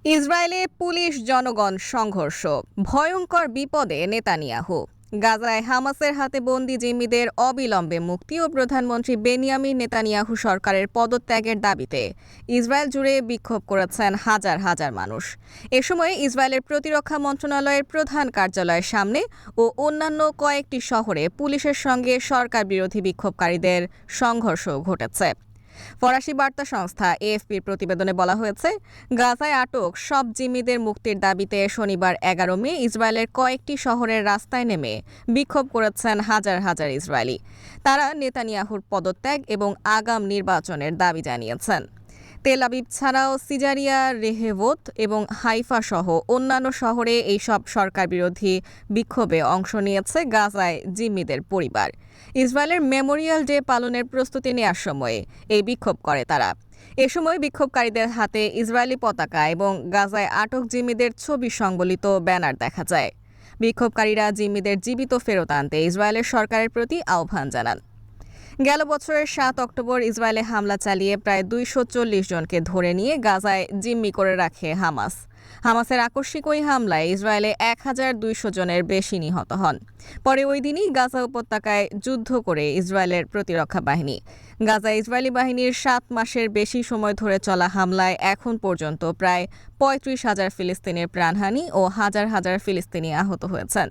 ইসরায়েলে পুলিশ জনগণ সংঘর্ষ, ভয়ঙ্কর বিপদে নেতানিয়াহু। গাজায় হামাসের হাতে বন্দী জিম্মিদের অবিলম্বে মুক্তি ও প্রধানমন্ত্রী বেনিয়ামিন নেতানিয়াহু সরকারের পদত্যাগের দাবিতে ইসরায়েল জুড়ে বিক্ষোভ করেছেন হাজার হাজার মানুষ। এ সময় ইসরায়েলের প্রতিরক্ষা মন্ত্রণালয়ের প্রধান কার্যালয়ের সামনে ও অন্যান্য কয়েকটি শহরে পুলিশের সঙ্গে সরকার বিরোধী বিক্ষোভকারীদের সংঘর্ষ ঘটেছে। ফরাসি বার্তা সংস্থা এএফপির প্রতিবেদনে বলা হয়েছে, গাজায় আটক সব জিম্মিদের মুক্তির দাবিতে শনিবার 11 মে ইসরায়েলের কয়েকটি শহরের রাস্তায় নেমে বিক্ষোভ করেছেন হাজার হাজার ইসরায়েলি। তারা নেতানিয়াহুর পদত্যাগ এবং আগাম নির্বাচনের দাবি জানিয়েছেন। তেল আবিব ছাড়াও সিজারিয়া, রেহেভোত এবং হাইফা সহ অন্যান্য শহরে এইসব সরকার বিরোধী বিক্ষোভে অংশ নিয়েছে গাজায় জিম্মিদের পরিবার। ইসরায়েলের মেমোরিয়াল ডে পালনের প্রস্তুতি নেওয়ার সময়ে এই বিক্ষোভ করে তারা। এ সময় বিক্ষোভকারীদের হাতে ইসরায়েলি পতাকা এবং গাজায় আটক জিম্মিদের ছবি সংবলিত ব্যানার দেখা যায়। বিক্ষোভকারীরা জিম্মিদের জীবিত ফেরত আনতে ইসরায়েলের সরকারের প্রতি আহ্বান জানান। গেল বছরের ৭ অক্টোবর ইসরায়েলে হামলা চালিয়ে প্রায় ২৪০ জনকে ধরে নিয়ে গাজায় জিম্মি করে রাখে হামাস। হামাসের আকস্মিক ওই হামলায় ইসরায়েলে ১,২০০ জনের বেশি নিহত হন। পরে ওই দিনই গাজা উপত্যকায় যুদ্ধ করে ইসরায়েলের প্রতিরক্ষা বাহিনী। গাজায় ইসরায়েলি বাহিনীর ৭ মাসের বেশি সময় ধরে চলা হামলায় এখন পর্যন্ত প্রায় ৩৫,০০০ ফিলিস্তিনির প্রাণহানি ও হাজার হাজার ফিলিস্তিনি আহত হয়েছেন।